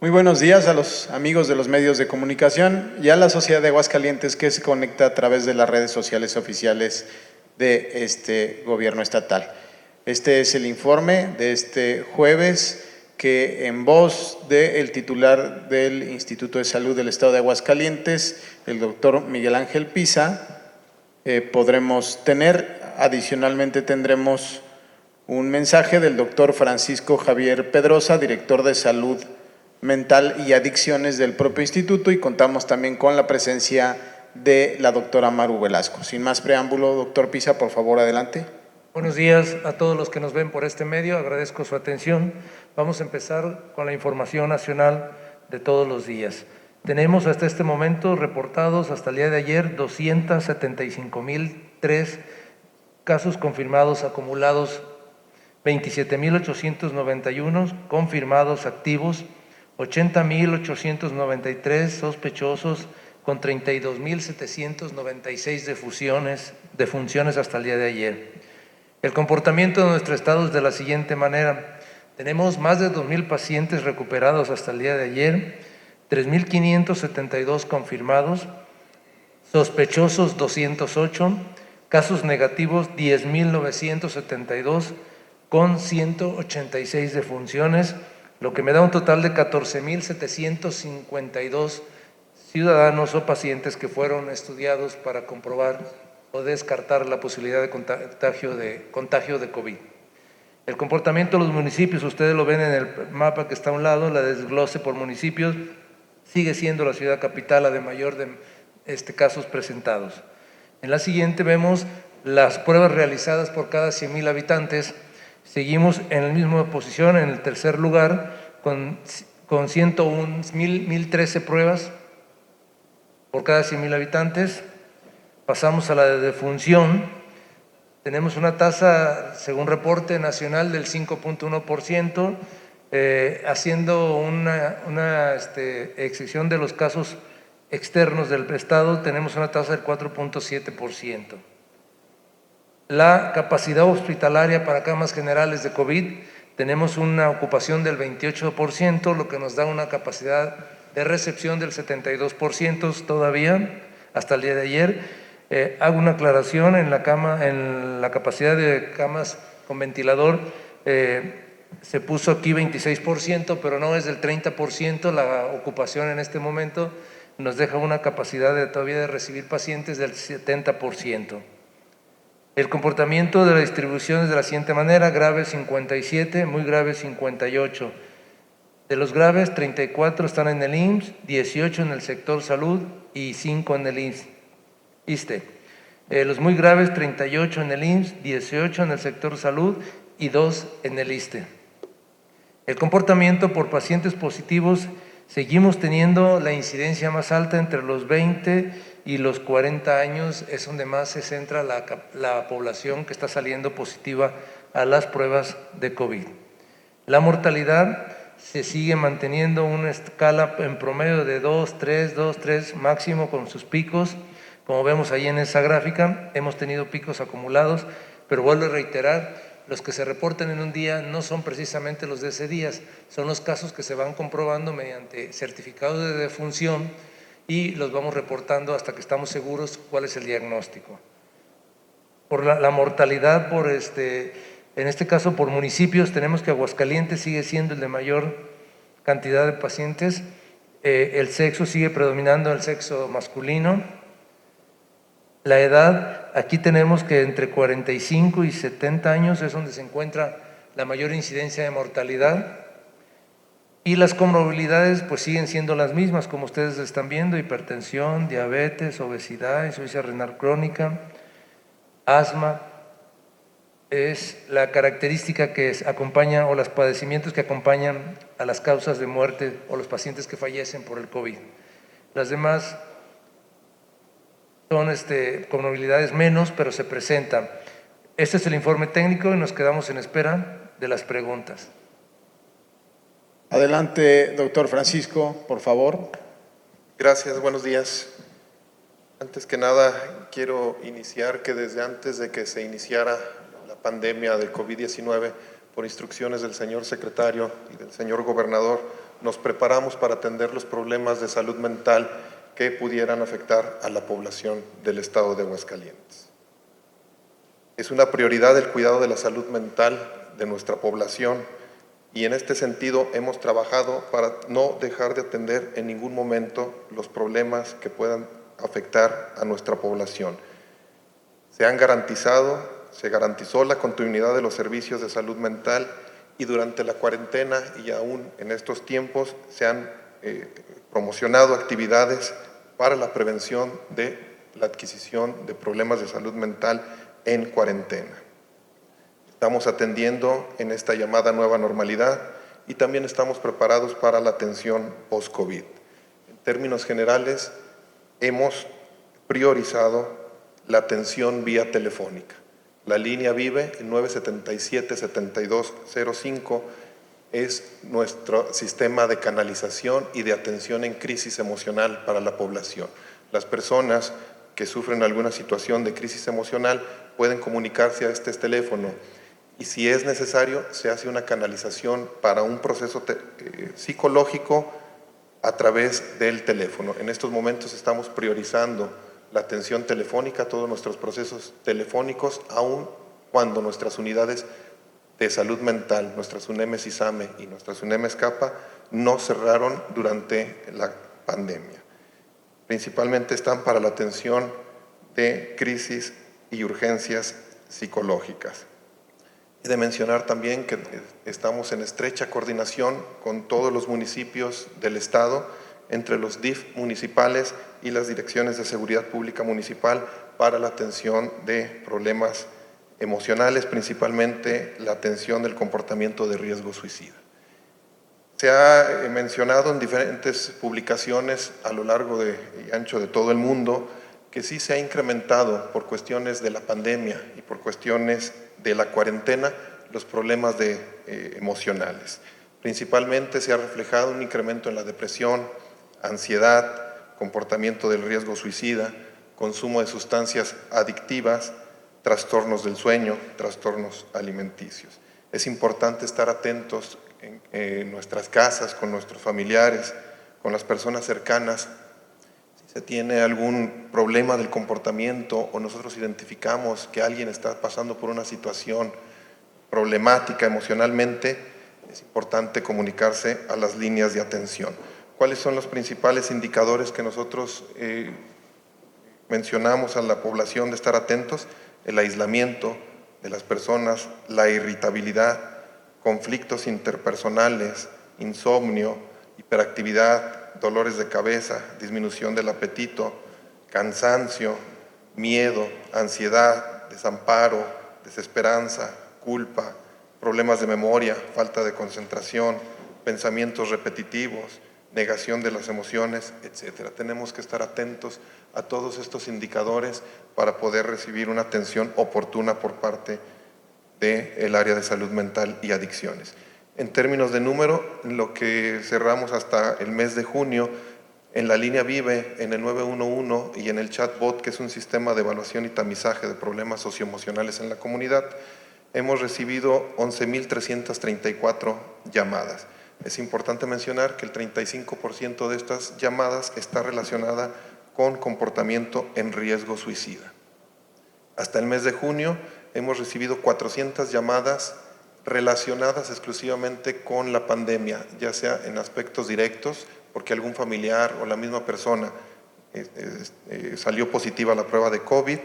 Muy buenos días a los amigos de los medios de comunicación y a la sociedad de Aguascalientes que se conecta a través de las redes sociales oficiales de este gobierno estatal. Este es el informe de este jueves que en voz del titular del Instituto de Salud del Estado de Aguascalientes, el doctor Miguel Ángel Pisa, podremos tener. Adicionalmente tendremos un mensaje del doctor Francisco Javier Pedrosa, director de Salud Mental y Adicciones del propio instituto, y contamos también con la presencia de la doctora Maru Velasco. Sin más preámbulo, doctor Pisa, por favor, adelante. Buenos días a todos los que nos ven por este medio, agradezco su atención. Vamos a empezar con la información nacional de todos los días. Tenemos hasta este momento reportados hasta el día de ayer 275,003 casos confirmados acumulados, 27,891 confirmados activos, 80,893 sospechosos, con 32,796 defunciones hasta el día de ayer. El comportamiento de nuestro estado es de la siguiente manera. Tenemos más de 2,000 pacientes recuperados hasta el día de ayer, 3,572 confirmados, sospechosos 208, casos negativos 10,972, con 186 defunciones, lo que me da un total de 14,752 ciudadanos o pacientes que fueron estudiados para comprobar o descartar la posibilidad de contagio de COVID. El comportamiento de los municipios, ustedes lo ven en el mapa que está a un lado, la desglose por municipios, sigue siendo la ciudad capital la de mayor casos presentados. En la siguiente vemos las pruebas realizadas por cada 100,000 habitantes. Seguimos en la misma posición, en el tercer lugar, con 101,013 pruebas por cada 100,000 habitantes. Pasamos a la de defunción. Tenemos una tasa, según reporte nacional, del 5,1%, haciendo una excepción de los casos externos del estado, tenemos una tasa del 4,7%. La capacidad hospitalaria para camas generales de COVID, tenemos una ocupación del 28%, lo que nos da una capacidad de recepción del 72% todavía, hasta el día de ayer. Hago una aclaración en la capacidad de camas con ventilador, se puso aquí 26%, pero no es del 30%, la ocupación en este momento nos deja una capacidad todavía de recibir pacientes del 70%. El comportamiento de la distribución es de la siguiente manera: graves 57, muy graves 58. De los graves, 34 están en el IMSS, 18 en el sector salud y 5 en el ISSSTE. Los muy graves, 38 en el IMSS, 18 en el sector salud y 2 en el ISSSTE. El comportamiento por pacientes positivos, seguimos teniendo la incidencia más alta entre los 20 y los 40 años, es donde más se centra la población que está saliendo positiva a las pruebas de COVID. La mortalidad se sigue manteniendo una escala en promedio de 2, 3 máximo, con sus picos. Como vemos ahí en esa gráfica, hemos tenido picos acumulados, pero vuelvo a reiterar, los que se reportan en un día no son precisamente los de ese día, son los casos que se van comprobando mediante certificados de defunción y los vamos reportando hasta que estamos seguros cuál es el diagnóstico. Por la mortalidad, en este caso por municipios, tenemos que Aguascalientes sigue siendo el de mayor cantidad de pacientes, el sexo sigue predominando, el sexo masculino. La edad, aquí tenemos que entre 45 y 70 años es donde se encuentra la mayor incidencia de mortalidad, y las comorbilidades pues siguen siendo las mismas, como ustedes están viendo: hipertensión, diabetes, obesidad, insuficiencia renal crónica, asma. Es la característica que acompaña, o los padecimientos que acompañan a las causas de muerte o los pacientes que fallecen por el COVID. Las demás son comorbilidades menos, pero se presentan. Este es el informe técnico y nos quedamos en espera de las preguntas. Adelante, doctor Francisco, por favor. Gracias, buenos días. Antes que nada, quiero iniciar que desde antes de que se iniciara la pandemia del COVID-19, por instrucciones del señor secretario y del señor gobernador, nos preparamos para atender los problemas de salud mental que pudieran afectar a la población del estado de Aguascalientes. Es una prioridad el cuidado de la salud mental de nuestra población y en este sentido hemos trabajado para no dejar de atender en ningún momento los problemas que puedan afectar a nuestra población. Se garantizó la continuidad de los servicios de salud mental y durante la cuarentena y aún en estos tiempos se han promocionado actividades para la prevención de la adquisición de problemas de salud mental en cuarentena. Estamos atendiendo en esta llamada nueva normalidad y también estamos preparados para la atención post-COVID. En términos generales, hemos priorizado la atención vía telefónica. La línea Vive, el 977-7205, es nuestro sistema de canalización y de atención en crisis emocional para la población. Las personas que sufren alguna situación de crisis emocional pueden comunicarse a este teléfono y si es necesario se hace una canalización para un proceso psicológico a través del teléfono. En estos momentos estamos priorizando la atención telefónica, todos nuestros procesos telefónicos, aun cuando nuestras unidades de salud mental, nuestras UNEMES ISAME y nuestras UNEMES CAPA no cerraron durante la pandemia. Principalmente están para la atención de crisis y urgencias psicológicas. He de mencionar también que estamos en estrecha coordinación con todos los municipios del estado, entre los DIF municipales y las direcciones de seguridad pública municipal para la atención de problemas emocionales, principalmente la atención del comportamiento de riesgo suicida. Se ha mencionado en diferentes publicaciones a lo largo y ancho de todo el mundo que sí se ha incrementado por cuestiones de la pandemia y por cuestiones de la cuarentena los problemas emocionales. Principalmente se ha reflejado un incremento en la depresión, ansiedad, comportamiento del riesgo suicida, consumo de sustancias adictivas, trastornos del sueño, trastornos alimenticios. Es importante estar atentos en nuestras casas, con nuestros familiares, con las personas cercanas. Si se tiene algún problema del comportamiento o nosotros identificamos que alguien está pasando por una situación problemática emocionalmente, es importante comunicarse a las líneas de atención. ¿Cuáles son los principales indicadores que nosotros mencionamos a la población de estar atentos? El aislamiento de las personas, la irritabilidad, conflictos interpersonales, insomnio, hiperactividad, dolores de cabeza, disminución del apetito, cansancio, miedo, ansiedad, desamparo, desesperanza, culpa, problemas de memoria, falta de concentración, pensamientos repetitivos, negación de las emociones, etc. Tenemos que estar atentos a todos estos indicadores para poder recibir una atención oportuna por parte del área de salud mental y adicciones. En términos de número, lo que cerramos hasta el mes de junio, en la línea Vive, en el 911 y en el chatbot, que es un sistema de evaluación y tamizaje de problemas socioemocionales en la comunidad, hemos recibido 11,334 llamadas. Es importante mencionar que el 35% de estas llamadas está relacionada con comportamiento en riesgo suicida. Hasta el mes de junio hemos recibido 400 llamadas relacionadas exclusivamente con la pandemia, ya sea en aspectos directos, porque algún familiar o la misma persona salió positiva a la prueba de COVID,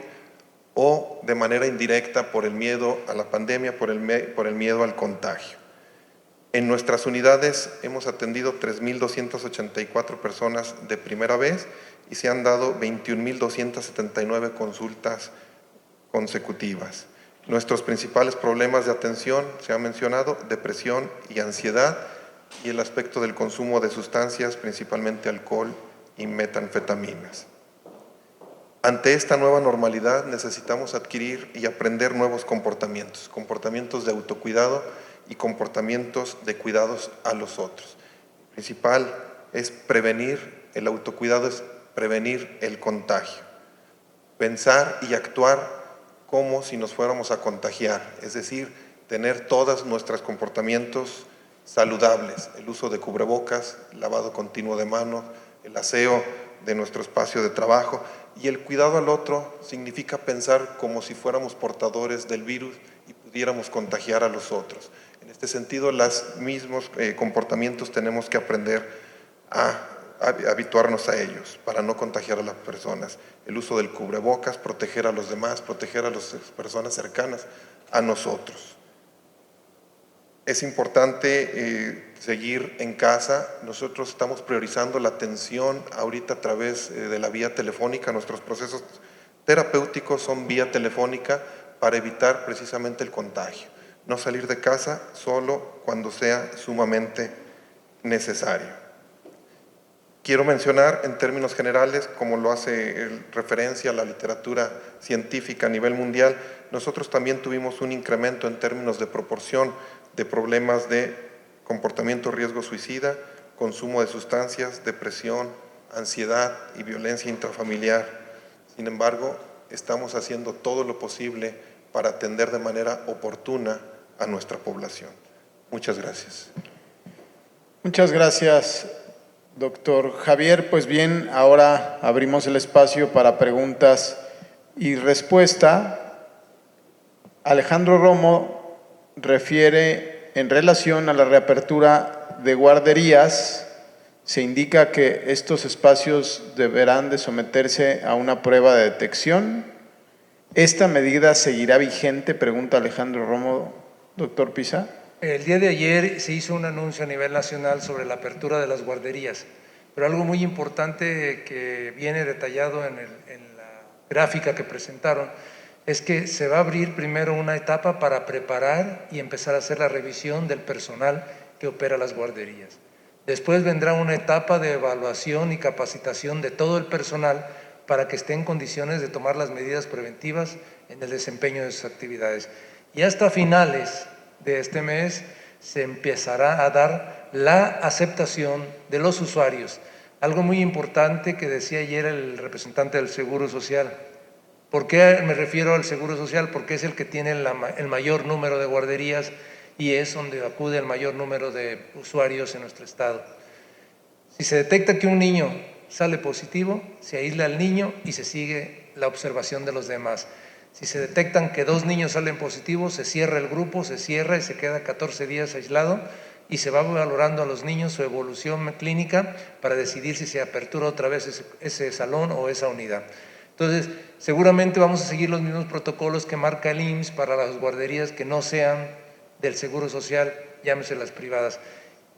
o de manera indirecta por el miedo a la pandemia, por el miedo al contagio. En nuestras unidades hemos atendido 3,284 personas de primera vez y se han dado 21,279 consultas consecutivas. Nuestros principales problemas de atención, se ha mencionado, depresión y ansiedad, y el aspecto del consumo de sustancias, principalmente alcohol y metanfetaminas. Ante esta nueva normalidad necesitamos adquirir y aprender nuevos comportamientos de autocuidado y comportamientos de cuidados a los otros. El principal es prevenir, el autocuidado es prevenir el contagio. Pensar y actuar como si nos fuéramos a contagiar, es decir, tener todos nuestros comportamientos saludables, el uso de cubrebocas, lavado continuo de manos, el aseo de nuestro espacio de trabajo, y el cuidado al otro significa pensar como si fuéramos portadores del virus y pudiéramos contagiar a los otros. En este sentido, los mismos comportamientos tenemos que aprender a habituarnos a ellos para no contagiar a las personas. El uso del cubrebocas, proteger a los demás, proteger a las personas cercanas a nosotros. Es importante seguir en casa. Nosotros estamos priorizando la atención ahorita a través de la vía telefónica. Nuestros procesos terapéuticos son vía telefónica para evitar precisamente el contagio. No salir de casa solo cuando sea sumamente necesario. Quiero mencionar en términos generales, como lo hace referencia a la literatura científica a nivel mundial, nosotros también tuvimos un incremento en términos de proporción de problemas de comportamiento riesgo suicida, consumo de sustancias, depresión, ansiedad y violencia intrafamiliar. Sin embargo, estamos haciendo todo lo posible para atender de manera oportuna a nuestra población. Muchas gracias. Muchas gracias, doctor Javier. Pues bien, ahora abrimos el espacio para preguntas y respuesta. Alejandro Romo refiere en relación a la reapertura de guarderías. Se indica que estos espacios deberán de someterse a una prueba de detección. ¿Esta medida seguirá vigente? Pregunta Alejandro Romo. Doctor Pisa. El día de ayer se hizo un anuncio a nivel nacional sobre la apertura de las guarderías, pero algo muy importante que viene detallado en la gráfica que presentaron es que se va a abrir primero una etapa para preparar y empezar a hacer la revisión del personal que opera las guarderías. Después vendrá una etapa de evaluación y capacitación de todo el personal para que esté en condiciones de tomar las medidas preventivas en el desempeño de sus actividades. Y hasta finales de este mes se empezará a dar la aceptación de los usuarios. Algo muy importante que decía ayer el representante del Seguro Social. ¿Por qué me refiero al Seguro Social? Porque es el que tiene el mayor número de guarderías y es donde acude el mayor número de usuarios en nuestro estado. Si se detecta que un niño sale positivo, se aísla al niño y se sigue la observación de los demás. Si se detectan que 2 niños salen positivos, se cierra el grupo, se cierra y se queda 14 días aislado y se va valorando a los niños su evolución clínica para decidir si se apertura otra vez ese salón o esa unidad. Entonces, seguramente vamos a seguir los mismos protocolos que marca el IMSS para las guarderías que no sean del Seguro Social, llámese las privadas.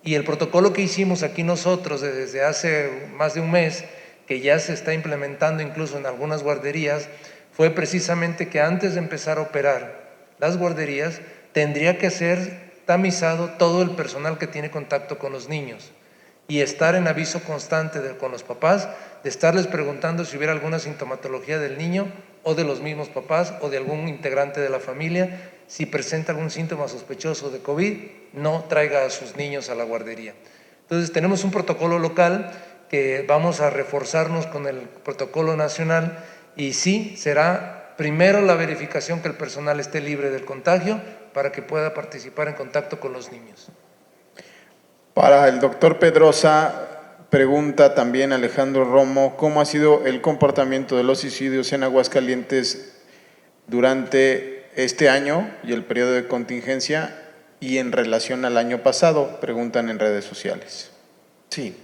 Y el protocolo que hicimos aquí nosotros desde hace más de un mes, que ya se está implementando incluso en algunas guarderías, fue precisamente que antes de empezar a operar las guarderías, tendría que ser tamizado todo el personal que tiene contacto con los niños y estar en aviso constante con los papás, de estarles preguntando si hubiera alguna sintomatología del niño o de los mismos papás o de algún integrante de la familia. Si presenta algún síntoma sospechoso de COVID, no traiga a sus niños a la guardería. Entonces tenemos un protocolo local que vamos a reforzarnos con el protocolo nacional y sí, será primero la verificación que el personal esté libre del contagio para que pueda participar en contacto con los niños. Para el doctor Pedrosa, pregunta también Alejandro Romo, ¿cómo ha sido el comportamiento de los suicidios en Aguascalientes durante este año y el periodo de contingencia y en relación al año pasado? Preguntan en redes sociales. Sí,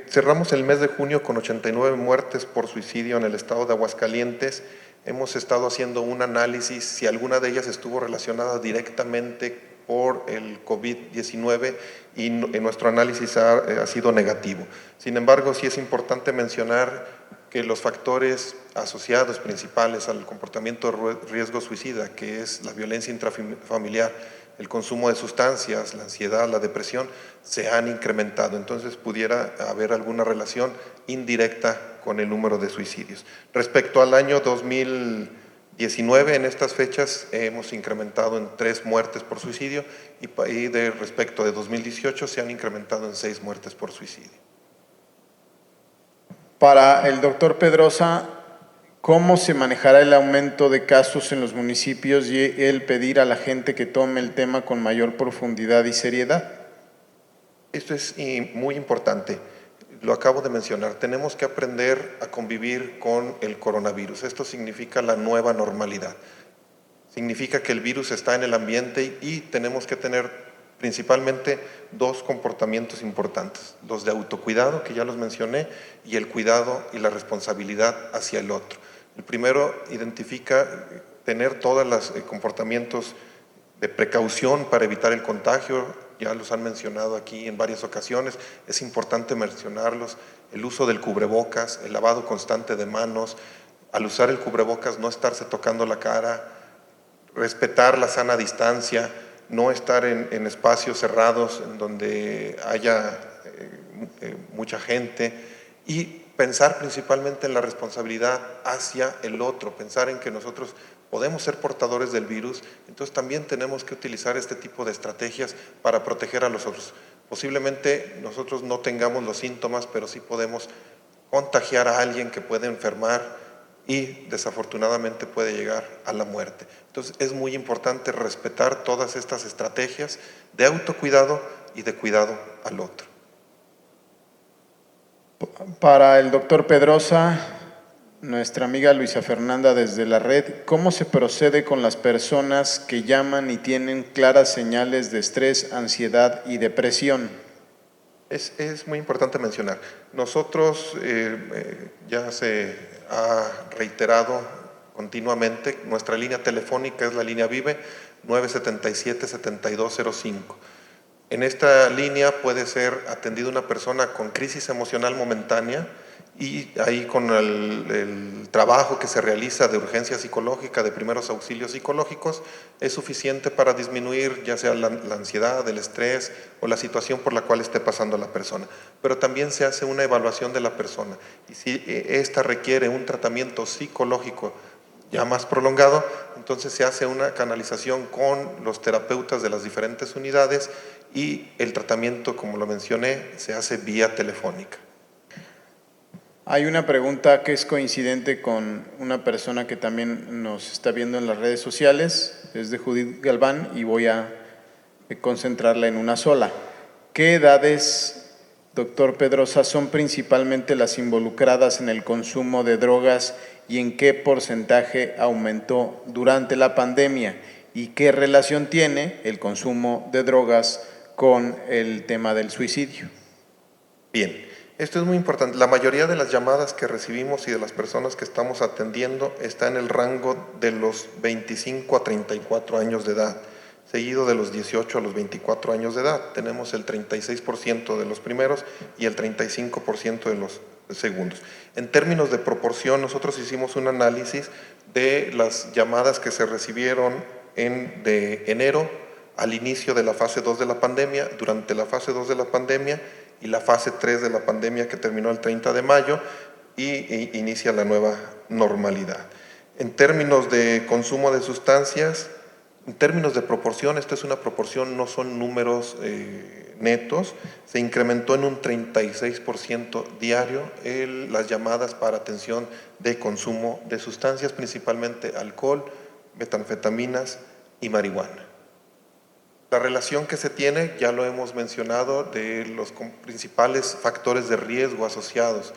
cerramos el mes de junio con 89 muertes por suicidio en el estado de Aguascalientes. Hemos estado haciendo un análisis si alguna de ellas estuvo relacionada directamente por el COVID-19 y en nuestro análisis ha sido negativo. Sin embargo, sí es importante mencionar que los factores asociados principales al comportamiento de riesgo suicida, que es la violencia intrafamiliar, el consumo de sustancias, la ansiedad, la depresión, se han incrementado. Entonces pudiera haber alguna relación indirecta con el número de suicidios. Respecto al año 2019, en estas fechas hemos incrementado en 3 muertes por suicidio y respecto de 2018 se han incrementado en 6 muertes por suicidio. Para el doctor Pedrosa, ¿Cómo se manejará el aumento de casos en los municipios y el pedir a la gente que tome el tema con mayor profundidad y seriedad? Esto es muy importante. Lo acabo de mencionar. Tenemos que aprender a convivir con el coronavirus. Esto significa la nueva normalidad. Significa que el virus está en el ambiente y tenemos que tener principalmente dos comportamientos importantes. Los de autocuidado, que ya los mencioné, y el cuidado y la responsabilidad hacia el otro. El primero identifica tener todos los comportamientos de precaución para evitar el contagio, ya los han mencionado aquí en varias ocasiones, es importante mencionarlos: el uso del cubrebocas, el lavado constante de manos, al usar el cubrebocas no estarse tocando la cara, respetar la sana distancia, no estar en espacios cerrados en donde haya mucha gente, y pensar principalmente en la responsabilidad hacia el otro, pensar en que nosotros podemos ser portadores del virus, entonces también tenemos que utilizar este tipo de estrategias para proteger a los otros. Posiblemente nosotros no tengamos los síntomas, pero sí podemos contagiar a alguien que puede enfermar y desafortunadamente puede llegar a la muerte. Entonces es muy importante respetar todas estas estrategias de autocuidado y de cuidado al otro. Para el doctor Pedrosa, nuestra amiga Luisa Fernanda desde la red, ¿cómo se procede con las personas que llaman y tienen claras señales de estrés, ansiedad y depresión? Es muy importante mencionar. Nosotros, ya se ha reiterado continuamente, nuestra línea telefónica es la línea Vive 977-7205. En esta línea puede ser atendida una persona con crisis emocional momentánea, y ahí con el trabajo que se realiza de urgencia psicológica, de primeros auxilios psicológicos, es suficiente para disminuir ya sea la ansiedad, el estrés o la situación por la cual esté pasando la persona. Pero también se hace una evaluación de la persona, y si esta requiere un tratamiento psicológico ya más prolongado, entonces se hace una canalización con los terapeutas de las diferentes unidades, y el tratamiento, como lo mencioné, se hace vía telefónica. Hay una pregunta que es coincidente con una persona que también nos está viendo en las redes sociales, es de Judith Galván, y voy a concentrarla en una sola. ¿Qué edades, doctor Pedrosa, son principalmente las involucradas en el consumo de drogas y en qué porcentaje aumentó durante la pandemia? ¿Y qué relación tiene el consumo de drogas con el tema del suicidio? Bien. Esto es muy importante. La mayoría de las llamadas que recibimos y de las personas que estamos atendiendo está en el rango de los 25 a 34 años de edad, seguido de los 18 a los 24 años de edad. Tenemos el 36% de los primeros y el 35% de los segundos. En términos de proporción, nosotros hicimos un análisis de las llamadas que se recibieron de enero al inicio de la fase 2 de la pandemia, durante la fase 2 de la pandemia y la fase 3 de la pandemia, que terminó el 30 de mayo y inicia la nueva normalidad. En términos de consumo de sustancias, en términos de proporción, esta es una proporción, no son números netos, se incrementó en un 36% diario las llamadas para atención de consumo de sustancias, principalmente alcohol, metanfetaminas y marihuana. La relación que se tiene, ya lo hemos mencionado, de los principales factores de riesgo asociados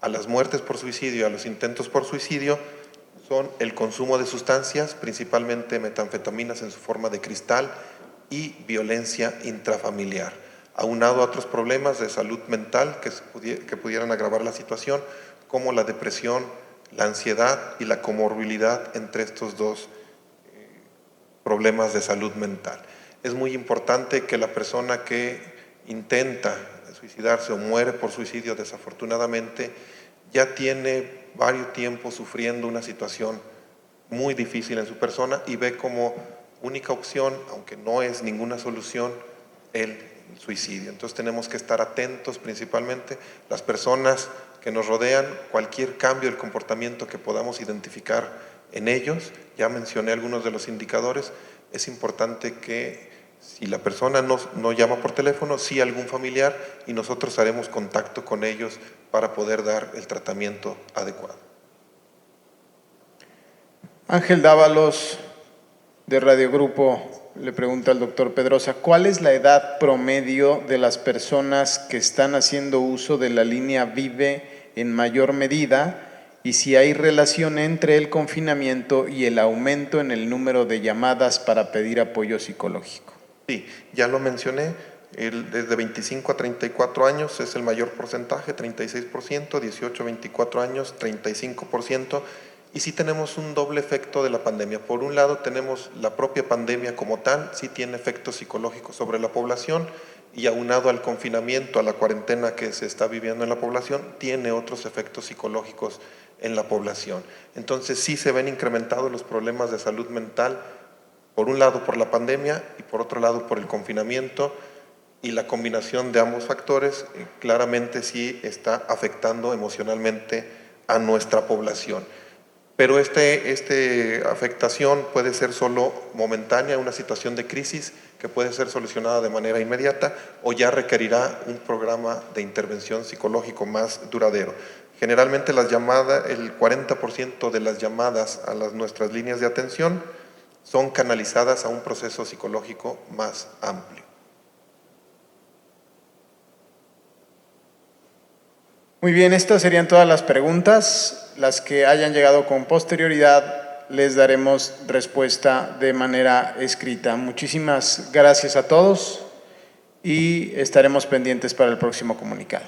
a las muertes por suicidio y a los intentos por suicidio son el consumo de sustancias, principalmente metanfetaminas en su forma de cristal, y violencia intrafamiliar, aunado a otros problemas de salud mental que pudieran agravar la situación, como la depresión, la ansiedad y la comorbilidad entre estos dos problemas de salud mental. Es muy importante que la persona que intenta suicidarse o muere por suicidio, desafortunadamente, ya tiene varios tiempos sufriendo una situación muy difícil en su persona y ve como única opción, aunque no es ninguna solución, el suicidio. Entonces tenemos que estar atentos, principalmente las personas que nos rodean, cualquier cambio del comportamiento que podamos identificar en ellos. Ya mencioné algunos de los indicadores. Es importante que si la persona no llama por teléfono, sí algún familiar, y nosotros haremos contacto con ellos para poder dar el tratamiento adecuado. Ángel Dávalos, de Radio Grupo, le pregunta al doctor Pedrosa, ¿cuál es la edad promedio de las personas que están haciendo uso de la línea Vive en mayor medida y si hay relación entre el confinamiento y el aumento en el número de llamadas para pedir apoyo psicológico? Sí, ya lo mencioné, desde 25 a 34 años es el mayor porcentaje, 36%, 18 a 24 años, 35%, y sí tenemos un doble efecto de la pandemia. Por un lado tenemos la propia pandemia como tal, sí tiene efectos psicológicos sobre la población, y aunado al confinamiento, a la cuarentena que se está viviendo en la población, tiene otros efectos psicológicos en la población. Entonces sí se ven incrementados los problemas de salud mental, por un lado por la pandemia y por otro lado por el confinamiento, y la combinación de ambos factores claramente sí está afectando emocionalmente a nuestra población. Pero esta afectación puede ser solo momentánea, una situación de crisis que puede ser solucionada de manera inmediata o ya requerirá un programa de intervención psicológico más duradero. Generalmente las llamadas, el 40% de las llamadas a nuestras líneas de atención son canalizadas a un proceso psicológico más amplio. Muy bien, estas serían todas las preguntas. Las que hayan llegado con posterioridad les daremos respuesta de manera escrita. Muchísimas gracias a todos y estaremos pendientes para el próximo comunicado.